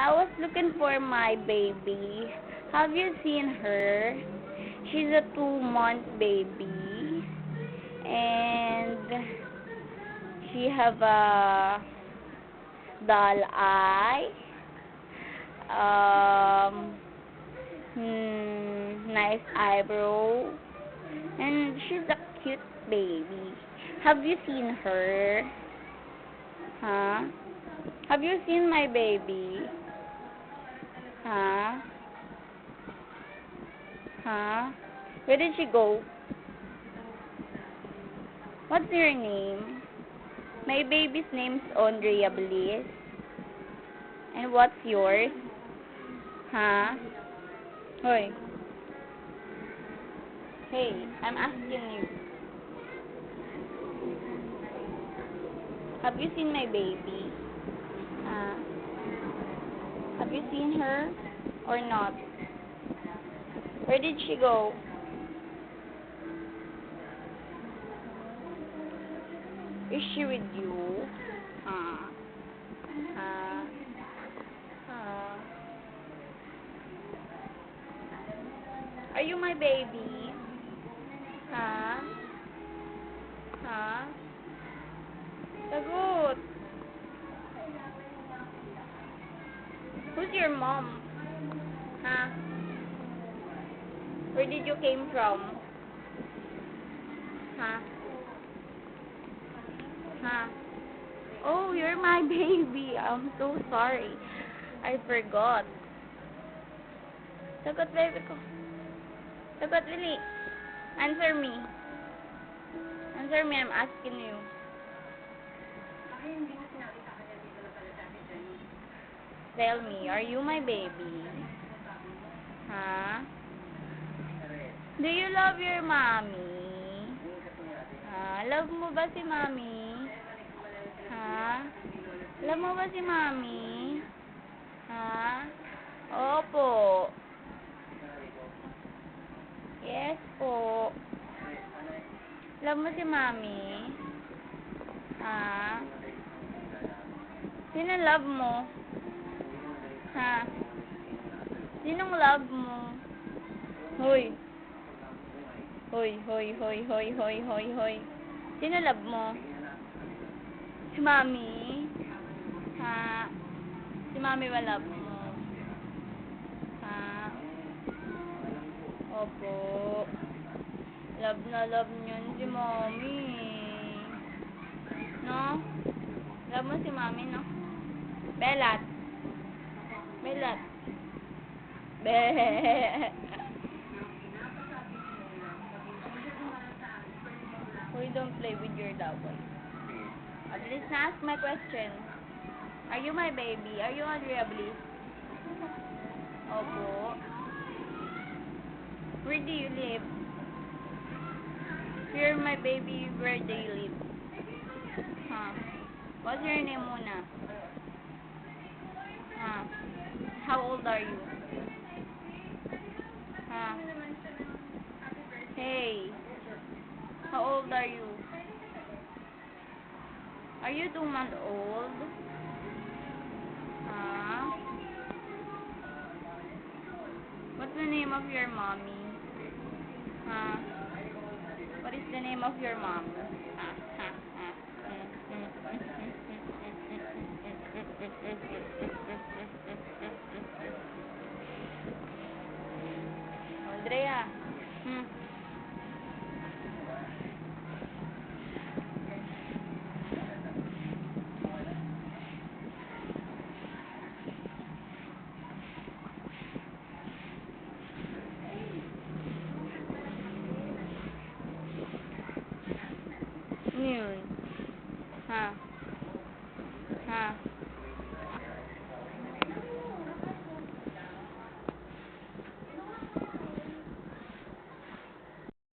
I was looking for my baby. Have you seen her? She's a 2-month baby. And she have a doll eye. Um, nice eyebrow. And she's a cute baby. Have you seen her? Huh? Have you seen my baby? Huh? Huh? Where did she go? What's your name? My baby's name's Andrea Bliss. And what's yours? Huh? Hoy. Hey, I'm asking you. Have you seen my baby? Have you seen her or not? Where did she go? Is she with you? Uh, uh, uh. Are you my baby? Huh? Huh? Sagot. Who's your mom? Huh? Where did you came from? Huh? Huh? Oh, you're my baby. I'm so sorry. I forgot. Sagot, baby ko. Sagot, Willie. Answer me. Answer me, I'm asking you. Tell me, are you my baby? Huh? Do you love your mommy? Love mo ba si mommy? Love mo ba si mommy? Opo. Yes po. Love mo si mommy? Sino love mo? Sinong love mo? Hoy. Hoy, hoy, hoy, hoy, hoy, hoy, hoy. Sino love mo? Si mommy? Si mommy ba love mo? Opo. Love na love niyan si mommy. No? Love mo si mommy, no? Belat. Belat. Be. We don't play with your double. At least na ask my question. Are you my baby? Are you Andrea Bliss? Opo. Where do you live? If you're my baby, where do you live? What's your name muna? How old are you? Hey. How old are you? Are you 2 months old? What's the name of your mommy? What is the name of your mom? Andrea. Yun.